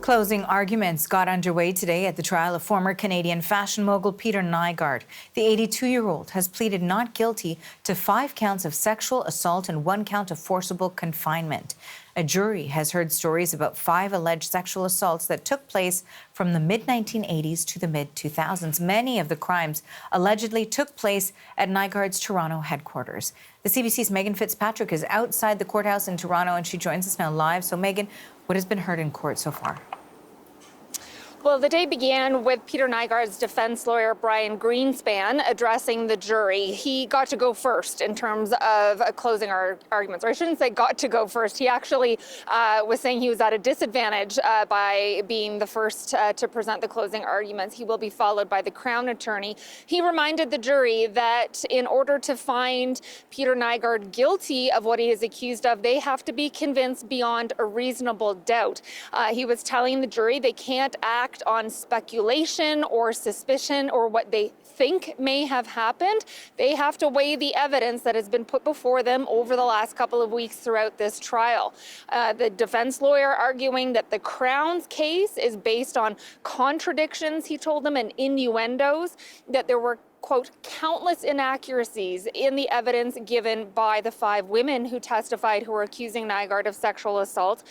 Closing arguments got underway today at the trial of former Canadian fashion mogul Peter Nygard. The 82-year-old has pleaded not guilty to 5 counts of sexual assault and 1 count of forcible confinement. A jury has heard stories about 5 alleged sexual assaults that took place from the mid-1980s to the mid-2000s. Many of the crimes allegedly took place at Nygard's Toronto headquarters. The CBC's Megan Fitzpatrick is outside the courthouse in Toronto, and she joins us now live. So, Megan, what has been heard in court so far? Well, the day began with Peter Nygard's defense lawyer, Brian Greenspan, addressing the jury. He got to go first in terms of closing arguments, or I shouldn't say got to go first. He actually was saying he was at a disadvantage by being the first to present the closing arguments. He will be followed by the Crown attorney. He reminded the jury that in order to find Peter Nygard guilty of what he is accused of, they have to be convinced beyond a reasonable doubt. He was telling the jury they can't act on speculation or suspicion or what they think may have happened. They have to weigh the evidence that has been put before them over the last couple of weeks throughout this trial. The defense lawyer arguing that the Crown's case is based on contradictions, he told them, and innuendos, that there were, quote, countless inaccuracies in the evidence given by the 5 women who testified who were accusing Nygard of sexual assault.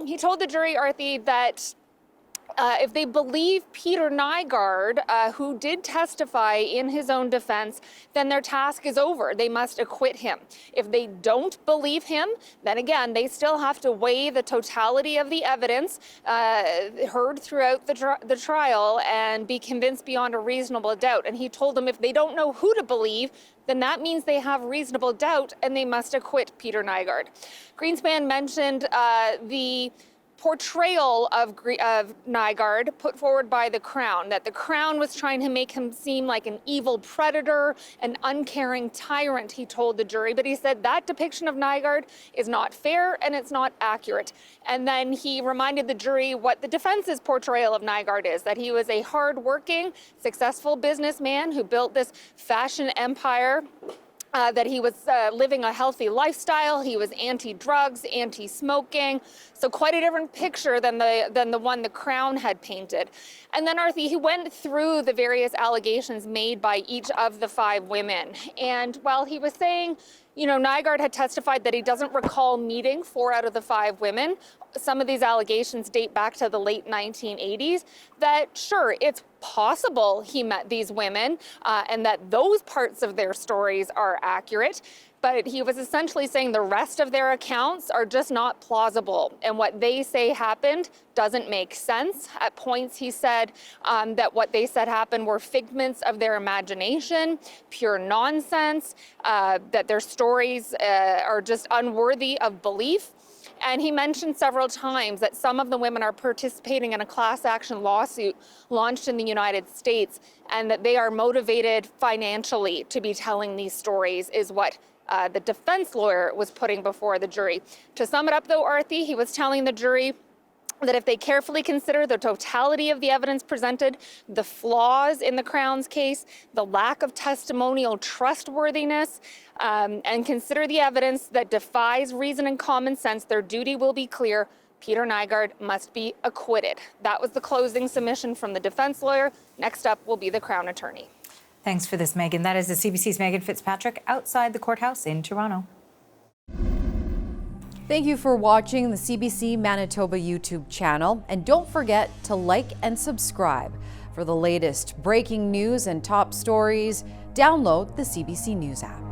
He told the jury, Arthi, that if they believe Peter Nygard, who did testify in his own defense, then their task is over. They must acquit him. If they don't believe him, then again, they still have to weigh the totality of the evidence heard throughout the trial and be convinced beyond a reasonable doubt. And he told them if they don't know who to believe, then that means they have reasonable doubt and they must acquit Peter Nygard. Greenspan mentioned the portrayal of Nygard put forward by the Crown, that the Crown was trying to make him seem like an evil predator, an uncaring tyrant, he told the jury. But he said that depiction of Nygard is not fair and it's not accurate. And then he reminded the jury what the defense's portrayal of Nygard is, that he was a hard-working, successful businessman who built this fashion empire, that he was living a healthy lifestyle. He was anti-drugs, anti-smoking. So quite a different picture than the one the Crown had painted. And then Arthi, he went through the various allegations made by each of the 5 women. And while he was saying, you know, Nygard had testified that he doesn't recall meeting 4 out of the 5 women. Some of these allegations date back to the late 1980s, that sure, it's possible he met these women and that those parts of their stories are accurate. But he was essentially saying the rest of their accounts are just not plausible. And what they say happened doesn't make sense. At points, he said that what they said happened were figments of their imagination, pure nonsense, that their stories are just unworthy of belief. And he mentioned several times that some of the women are participating in a class action lawsuit launched in the United States, and that they are motivated financially to be telling these stories, is what the defense lawyer was putting before the jury. To sum it up, though, Arthi, he was telling the jury that if they carefully consider the totality of the evidence presented, the flaws in the Crown's case, the lack of testimonial trustworthiness, and consider the evidence that defies reason and common sense, their duty will be clear. Peter Nygard must be acquitted. That was the closing submission from the defense lawyer. Next up will be the Crown attorney. Thanks for this, Megan. That is the CBC's Megan Fitzpatrick outside the courthouse in Toronto. Thank you for watching the CBC Manitoba YouTube channel, and don't forget to like and subscribe. For the latest breaking news and top stories, download the CBC News app.